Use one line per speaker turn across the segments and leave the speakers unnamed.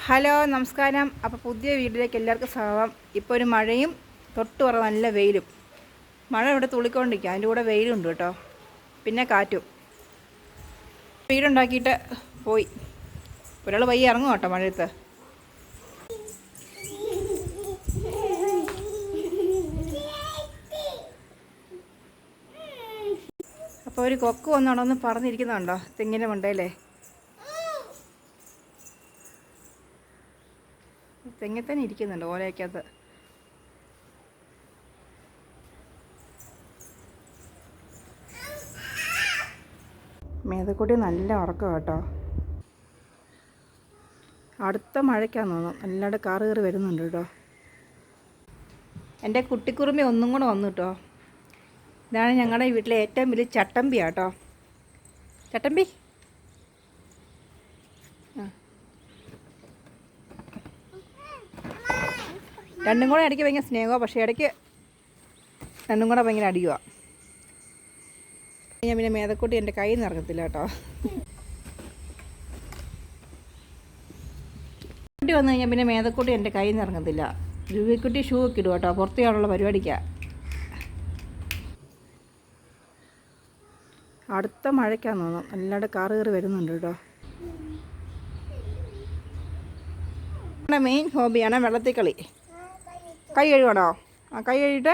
Hello നമസ്കാരം. അപ്പോൾ പുതിയ വീട്ടിലേക്ക് എല്ലാവർക്കും സ്വാഗതം. ഇപ്പോൾ ഒരു മഴയും തൊട്ട് പുറത്ത് നല്ല വെയിലും. മഴ ഇവിടെ തുള്ളിക്കൊണ്ടിരിക്കുക, അതിൻ്റെ കൂടെ വെയിലുണ്ട് കേട്ടോ, പിന്നെ കാറ്റും. വീടുണ്ടാക്കിയിട്ട് പോയി ഒരാൾ വയ്യ ഇറങ്ങും കേട്ടോ മഴയത്ത്. അപ്പോൾ ഒരു കൊക്ക് വന്നോണ്ടൊന്ന് പറഞ്ഞിരിക്കുന്നുണ്ടോ തെങ്ങിൻ്റെ മണ്ടയിലേ. തെങ്ങിൽ തന്നെ ഇരിക്കുന്നുണ്ട് ഓലയ്ക്കകത്ത്. മേതക്കുട്ടി നല്ല ഉറക്കം കേട്ടോ. അടുത്ത മഴയ്ക്കാന്ന് തോന്നുന്നു, നല്ലതായിട്ട് കാറ് കയറി വരുന്നുണ്ട് കേട്ടോ. എൻ്റെ കുട്ടിക്കുറുമ്പി ഒന്നും കൂടെ വന്നു കേട്ടോ. ഇതാണ് ഞങ്ങളുടെ വീട്ടിലെ ഏറ്റവും വലിയ ചട്ടമ്പി കേട്ടോ. ചട്ടമ്പി രണ്ടും കൂടെ ഇടയ്ക്ക് ഭയങ്കര സ്നേഹമാണ്, പക്ഷേ ഇടയ്ക്ക് രണ്ടും കൂടെ ഭയങ്കര അടിയുക. ഞാൻ പിന്നെ മേതക്കുട്ടി എൻ്റെ കയ്യിൽ നിന്ന് ഇറങ്ങത്തില്ല കേട്ടോ. കുട്ടി വന്നു കഴിഞ്ഞാൽ പിന്നെ മേതക്കുട്ടി എൻ്റെ കയ്യിൽ നിന്ന് ഇറങ്ങത്തില്ല. രൂപക്കുട്ടി ഷൂ ഒക്കെ ഇടുക കേട്ടോ, പുറത്ത് ചെയ്യാനുള്ള പരിപാടിക്കാണ്. അടുത്ത മഴയ്ക്കാന്ന് തോന്നുന്നു, നല്ലതായിട്ട് കാറ് കയറി വരുന്നുണ്ട് കേട്ടോ. നമ്മുടെ മെയിൻ ഹോബിയാണ് വെള്ളത്തിൽ കളി. കൈ കഴുകണോ? ആ കൈ കഴുകിയിട്ട്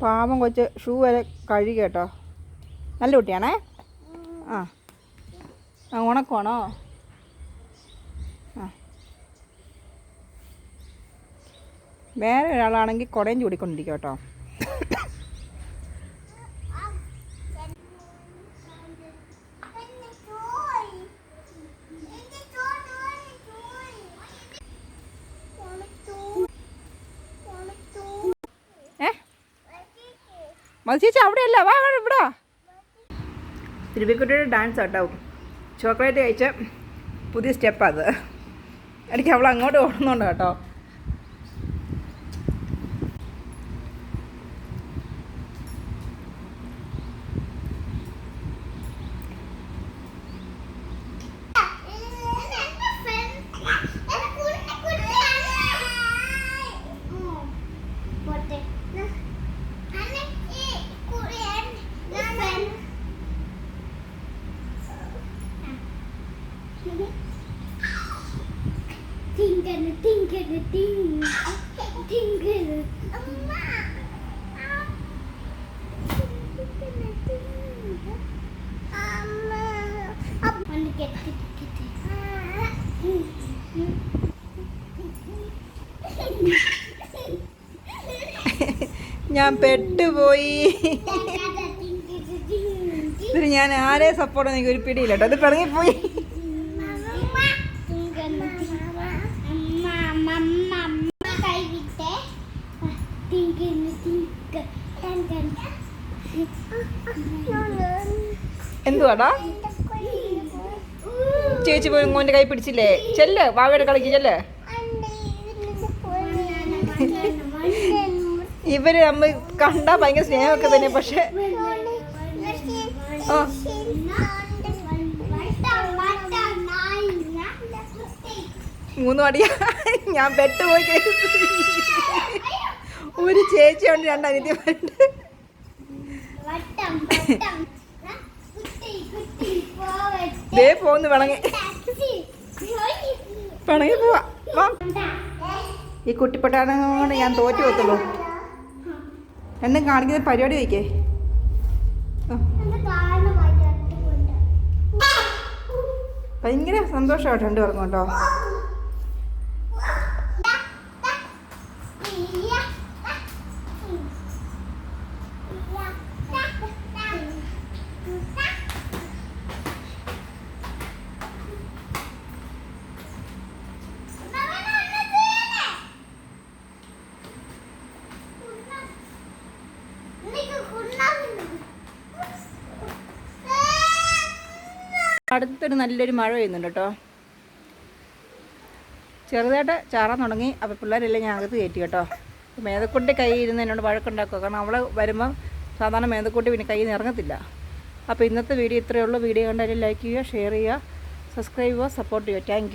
പാവം കൊച്ച് ഷൂ വരെ കഴുകി കേട്ടോ. നല്ല കുട്ടിയാണേ. ആ ഉണക്കമാണോ? ആ വേറെ ഒരാളാണെങ്കിൽ കുടയും ചൂടിക്കൊണ്ടിരിക്കും കേട്ടോ. മത്സ്യച്ച അവിടെയല്ല, വാ ഇവിടെ. തിരുവിക്കുട്ടിയുടെ ഡാൻസ് കേട്ടോ. ചോക്ലേറ്റ് കഴിച്ച പുതിയ സ്റ്റെപ്പാണ് അത്. ഇടയ്ക്ക് അവൾ അങ്ങോട്ട് ഓടുന്നുണ്ട് കേട്ടോ. ഞാൻ പെട്ടുപോയി. ഇതിന് ഞാൻ ആരെ സപ്പോർട്ട് എനിക്ക് ഒരു പിടിയില്ല കേട്ടോ. അത് പിറങ്ങിപ്പോയി. എന്തുവാടാ ചേച്ചി പോയി മോൻ്റെ കൈ പിടിച്ചില്ലേ? ചെല്ല് വാവയുടെ കളിക്ക് ചെല്ല്. ഇവര് നമ്മൾ കണ്ടാ ഭയങ്കര സ്നേഹമൊക്കെ തന്നെ, പക്ഷെ മൂന്ന് മടിയാ. ഞാൻ പെട്ടുപോയി. ഒരു ചേച്ചിയുണ്ട്, രണ്ട് അനിയത്തിമാരുണ്ട്. ദേ പോന്ന് പിണങ്ങി പോവാ. ഈ കുട്ടിപ്പട്ടാനോട് ഞാൻ തോറ്റു പോത്തുള്ളൂ. രണ്ടും കാണിക്കുന്ന പരിപാടി വയ്ക്കേ. ഭയങ്കര സന്തോഷമായിട്ട് രണ്ടു പേർക്കും കേട്ടോ. അടുത്തൊരു നല്ലൊരു മഴ പെയ്യുന്നുണ്ട് കേട്ടോ. ചെറുതായിട്ട് ചാറാൻ തുടങ്ങി. അപ്പോൾ പിള്ളേരെല്ലാം ഞാൻ അകത്ത് കയറ്റി കേട്ടോ. മേതക്കുട്ടി കൈ ഇരുന്ന് എന്നോട് വഴക്കുണ്ടാക്കുക. കാരണം അവൾ വരുമ്പം സാധാരണ മേതക്കുട്ടി പിന്നെ കയ്യിൽ നിന്ന് ഇറങ്ങത്തില്ല. അപ്പോൾ ഇന്നത്തെ വീഡിയോ ഇത്രയേ ഉള്ളൂ. വീഡിയോ കണ്ടാലും ലൈക്ക് ചെയ്യുക, ഷെയർ ചെയ്യുക, സബ്സ്ക്രൈബ് ചെയ്യുക, സപ്പോർട്ട് ചെയ്യുക. താങ്ക്